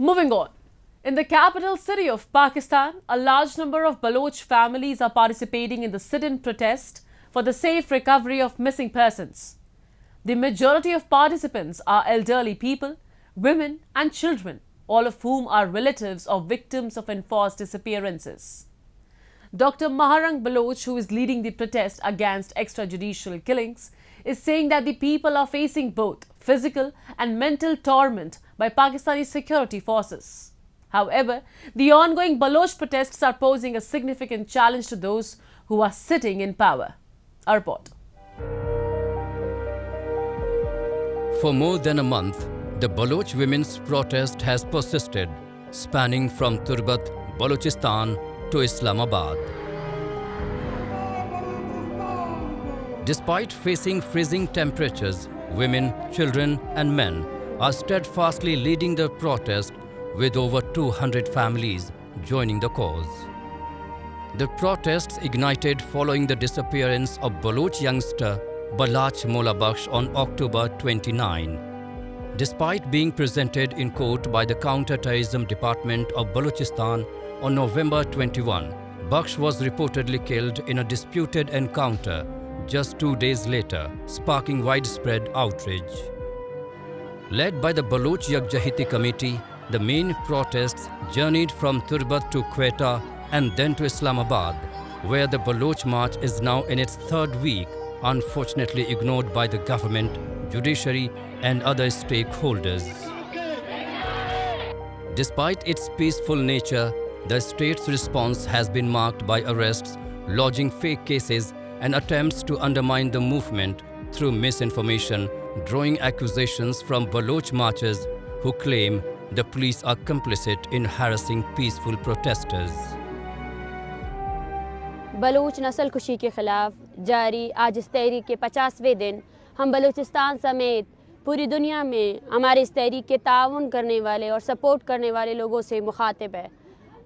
Moving on. In the capital city of Pakistan, a large number of Baloch families are participating in the sit-in protest for the safe recovery of missing persons. The majority of participants are elderly people, women and children, all of whom are relatives of victims of enforced disappearances. Dr. Mahrang Baloch, who is leading the protest against extrajudicial killings, is saying that the people are facing both physical and mental torment by Pakistani security forces. However, the ongoing Baloch protests are posing a significant challenge to those who are sitting in power. A report. For more than a month, the Baloch women's protest has persisted, spanning from Turbat, Balochistan to Islamabad. Despite facing freezing temperatures, women, children and men are steadfastly leading the protest, with over 200 families joining the cause. The protests ignited following the disappearance of Baloch youngster Balochistan on October 29. Despite being presented in court by the Counter-Terrorism Department of Balochistan on November 21, Baksh was reportedly killed in a disputed encounter just 2 days later, sparking widespread outrage. Led by the Baloch Yakjahiti Committee, the main protests journeyed from Turbat to Quetta and then to Islamabad, where the Baloch march is now in its third week, unfortunately ignored by the government, judiciary and other stakeholders. Despite its peaceful nature, the state's response has been marked by arrests, lodging fake cases and attempts to undermine the movement through misinformation, drawing accusations from Baloch marchers who claim the police are complicit in harassing peaceful protesters. Baloch नस्ल कुशी के खिलाफ जारी आज इस तहरीक के 50वें दिन हम बलूचिस्तान समेत पूरी दुनिया में हमारी इस तहरीक के ताउन करने वाले और सपोर्ट करने वाले लोगों से मुखातिब है।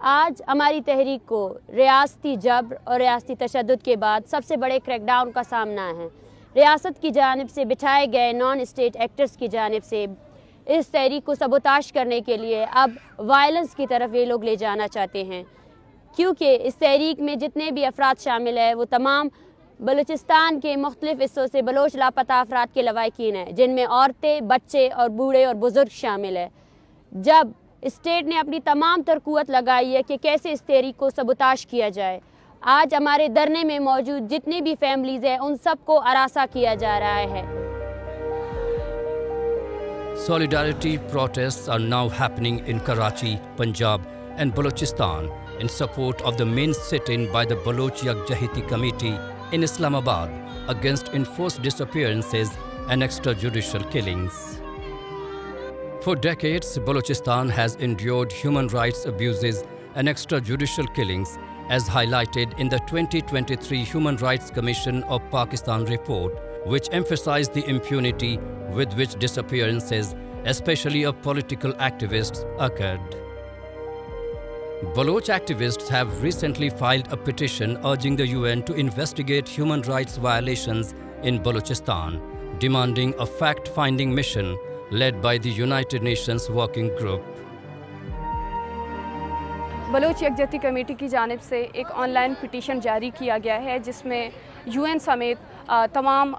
आज हमारी तहरीक को रियासती जबर और रियासती तशद्दुद के बाद सबसे बड़े क्रैकडाउन का सामना है। रियासत की जानिब से बिठाए गए नॉन स्टेट एक्टर्स की जानिब से इस तहरीक को सबोताश करने के लिए अब वायलेंस की तरफ ये लोग ले जाना चाहते हैं, क्योंकि इस तहरीक में जितने भी अफराद शामिल हैं वो तमाम बलूचिस्तान के मुख्तलिफ हिस्सों से बलोच लापता अफराद के लवाकिन हैं, जिनमें औरतें, बच्चे और बूढ़े और बुज़ुर्ग शामिल हैं। जब स्टेट ने अपनी तमाम तरकुवत लगाई है कि कैसे इस तहरीक को सबोताश किया जाए, आज हमारे धरने में मौजूद जितनी भी फैमिलीज़ हैं उन सबको अरासा किया जा रहा है। Solidarity protests are now happening in Karachi, Punjab and Balochistan in support of the main sit-in by the Baloch Yakjahiti Committee in Islamabad against enforced disappearances and extrajudicial killings. For decades, Balochistan has endured human rights abuses and extrajudicial killings, as highlighted in the 2023 Human Rights Commission of Pakistan report, which emphasized the impunity with which disappearances, especially of political activists, occurred. Baloch activists have recently filed a petition urging the UN to investigate human rights violations in Balochistan, demanding a fact-finding mission led by the United Nations Working Group. Baloch Yakjehti committee की जानिब से एक online petition जारी किया गया है, जिसमें UN समेत तमाम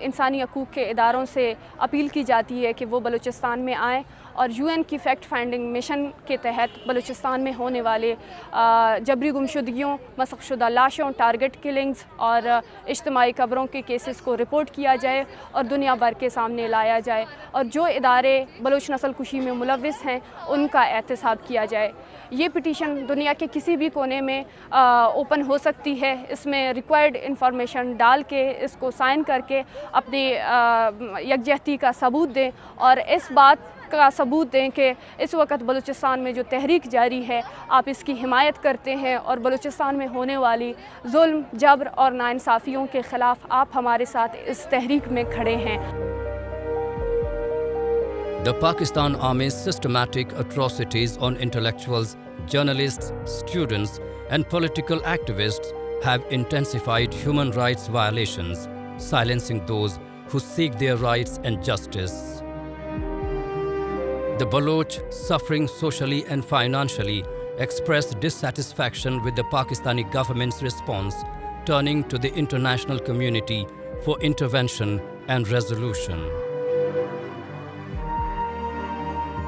इंसानी हकूक़ के इदारों से अपील की जाती है कि वो बलूचिस्तान में आएँ और यूएन की फैक्ट फाइंडिंग मिशन के तहत बलूचिस्तान में होने वाले जबरी गुमशुदगियों, मसख़शुदा लाशों, टारगेट किलिंग्स और इज्तिमाई कब्रों के केसेस को रिपोर्ट किया जाए और दुनिया भर के सामने लाया जाए, और जो इदारे बलूच नस्ल कुशी में मुलव्विस हैं उनका एहतसाब किया जाए। ये पिटीशन दुनिया के किसी भी कोने में ओपन हो सकती है। इसमें रिक्वायर्ड इंफॉर्मेशन डाल के इसको साइन करके अपनी यकजहती का सबूत दें और इस बात का सबूत दें कि इस वक्त बलूचिस्तान में जो तहरीक जारी है आप इसकी हिमायत करते हैं और बलूचिस्तान में होने वाली जुल्म, जबर और नाइंसाफ़ियों के ख़िलाफ़ आप हमारे साथ इस तहरीक में खड़े हैं। The Pakistan Army's systematic atrocities on intellectuals, journalists, students and political activists have intensified human rights violations, silencing those who seek their rights and justice. The Baloch, suffering socially and financially, expressed dissatisfaction with the Pakistani government's response, turning to the international community for intervention and resolution.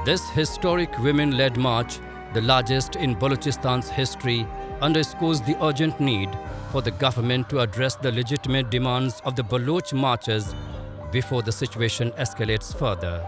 This historic women-led march, the largest in Balochistan's history, underscores the urgent need for the government to address the legitimate demands of the Baloch marchers before the situation escalates further.